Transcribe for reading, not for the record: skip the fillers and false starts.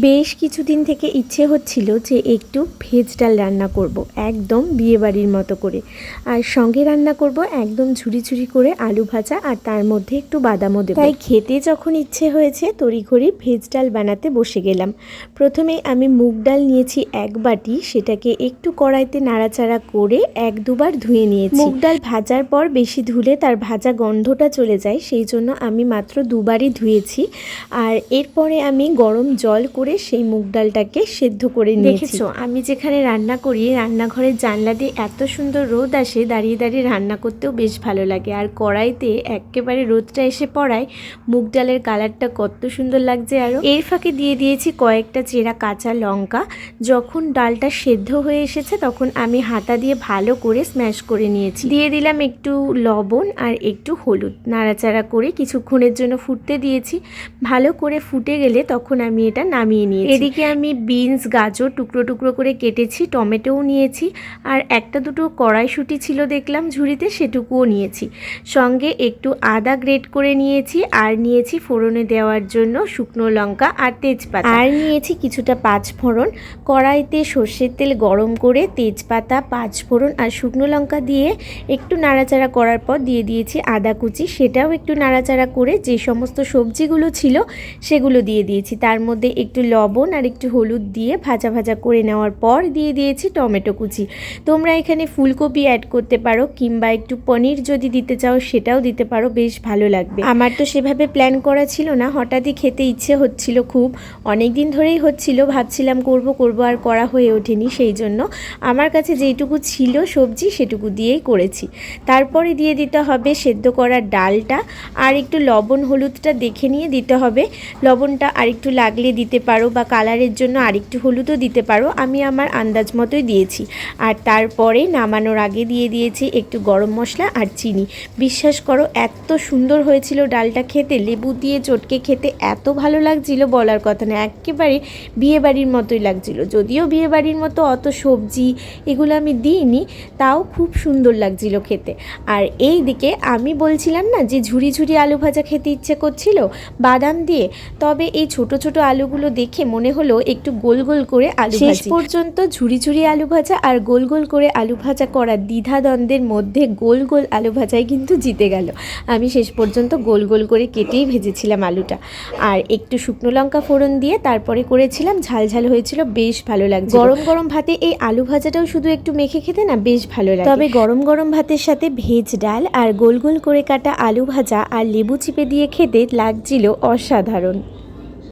বেশ কিছুদিন থেকে ইচ্ছে হচ্ছিল যে একটু ভেজ ডাল রান্না করব একদম বিয়েবাড়ির মতো করে, আর সঙ্গে রান্না করব একদম ঝুরি ঝুরি করে আলু ভাজা, আর তার মধ্যে একটু বাদামও দেব। তাই খেতে যখন ইচ্ছে হয়েছে তড়িঘড়ি ভেজ ডাল বানাতে বসে গেলাম। প্রথমেই আমি মুগ ডাল নিয়েছি এক বাটি, সেটাকে একটু কড়াইতে নাড়াচাড়া করে এক দুবার ধুয়ে নিয়েছি। মুগ ডাল ভাজার পর বেশি ধুলে তার ভাজা গন্ধটা চলে যায়, সেই জন্য আমি মাত্র দুবারই ধুয়েছি। আর এরপরে আমি গরম জল করে সেই মুগ ডালটাকে সেদ্ধ করে নিয়েছি। দেখেছো, আমি যেখানে রান্না করি রান্নাঘরের জানলা দিয়ে এত সুন্দর রোদ আসে, দাঁড়িয়ে দাঁড়িয়ে রান্না করতেও বেশ ভালো লাগে। আর কড়াইতে একেবারে রোদটা এসে পড়ায় মুগ ডালের কালারটা কত সুন্দর লাগছে। আরও এর ফাঁকে দিয়ে দিয়েছি কয়েকটা চেরা কাঁচা লঙ্কা। যখন ডালটা সেদ্ধ হয়ে এসেছে তখন আমি হাতা দিয়ে ভালো করে স্ম্যাশ করে নিয়েছি। দিয়ে দিলাম একটু লবণ আর একটু হলুদ, নাড়াচাড়া করে কিছুক্ষণের জন্য ফুটতে দিয়েছি। ভালো করে ফুটে গেলে তখন আমি এটা নামিয়ে নিয়েছি। এদিকে আমি বিনস, গাজর টুকরো টুকরো করে কেটেছি, টমেটোও নিয়েছি, আর একটা দুটো কড়াইশুঁটি ছিল দেখলাম ঝুড়িতে, সেটুকুও নিয়েছি। সঙ্গে একটু আদা গ্রেট করে নিয়েছি, আর নিয়েছি ফোড়নে দেওয়ার জন্য শুকনো লঙ্কা আর তেজপাতা, আর নিয়েছি কিছুটা পাঁচফোড়ন। কড়াইতে সর্ষের তেল গরম করে তেজপাতা, পাঁচফোড়ন আর শুকনো লঙ্কা দিয়ে একটু নাড়াচাড়া করার পর দিয়ে দিয়েছি আদা কুচি। সেটাও একটু নাড়াচাড়া করে যে সমস্ত সবজিগুলো ছিল সেগুলো দিয়ে দিয়েছি। তার মধ্যে একটু লবণ আর একটু হলুদ দিয়ে ভাজা ভাজা করে নেওয়ার পর দিয়ে দিয়েছি টমেটো কুচি। তোমরা এখানে ফুলকপি অ্যাড করতে পারো, কিংবা একটু পনির যদি দিতে চাও সেটাও দিতে পারো, বেশ ভালো লাগবে। আমার তো সেভাবে প্ল্যান করা ছিল না, হঠাৎই খেতে ইচ্ছে হচ্ছিল খুব, অনেক দিন ধরেই হচ্ছিল, ভাবছিলাম করব আর করা হয়ে ওঠেনি। সেই জন্য আমার কাছে যেইটুকু ছিল সবজি সেটুকু দিয়েই করেছি। তারপরে দিয়ে দিতে হবে সেদ্ধ করা ডালটা, আর একটু লবণ হলুদটা দেখে নিয়ে দিতে হবে। লবণটা আরেকটু লাগলে দিতে পারো, বা কালারের জন্য আরেকটু হলুদও দিতে পারো। আমি আমার আন্দাজ মতোই দিয়েছি। আর তারপরে নামানোর আগে দিয়ে দিয়েছি একটু গরম মশলা আর চিনি। বিশ্বাস করো এত সুন্দর হয়েছিল ডালটা খেতে, লেবু দিয়ে চটকে খেতে এত ভালো লাগছিল বলার কথা না, একেবারে বিয়েবাড়ির মতোই লাগছিল। যদিও বিয়েবাড়ির মতো অত সবজি এগুলো আমি দিইনি, তাও খুব সুন্দর লাগছিল খেতে। আর এই দিকে আমি বলছিলাম না যে ঝুরি ঝুরি আলু ভাজা খেতে ইচ্ছে করছিল বাদাম দিয়ে, তবে এই ছোট ছোট আলুগুলো দেখে মনে হলো একটু গোল গোল করে আলু ভাজি। শেষ পর্যন্ত ঝুরি ঝুরি আলু ভাজা আর গোল গোল করে আলু ভাজা করার দ্বিধাদ্বন্দ্বের মধ্যে গোল গোল আলু ভাজাই কিন্তু জিতে গেল। আমি শেষ পর্যন্ত গোল গোল করে কেটেই ভেজেছিলাম আলুটা, আর একটু শুকনো লঙ্কা ফোড়ন দিয়ে তারপরে করেছিলাম। ঝাল ঝাল হয়েছিল, বেশ ভালো লাগছে। গরম গরম ভাতে এই আলু ভাজাটাও শুধু একটু মেখে খেতে না বেশ ভালো লাগে। তবে গরম গরম ভাতের সাথে ভেজ ডাল আর গোল গোল করে কাটা আলু ভাজা আর লেবু চিপে দিয়ে খেতে লাগছিল অসাধারণ।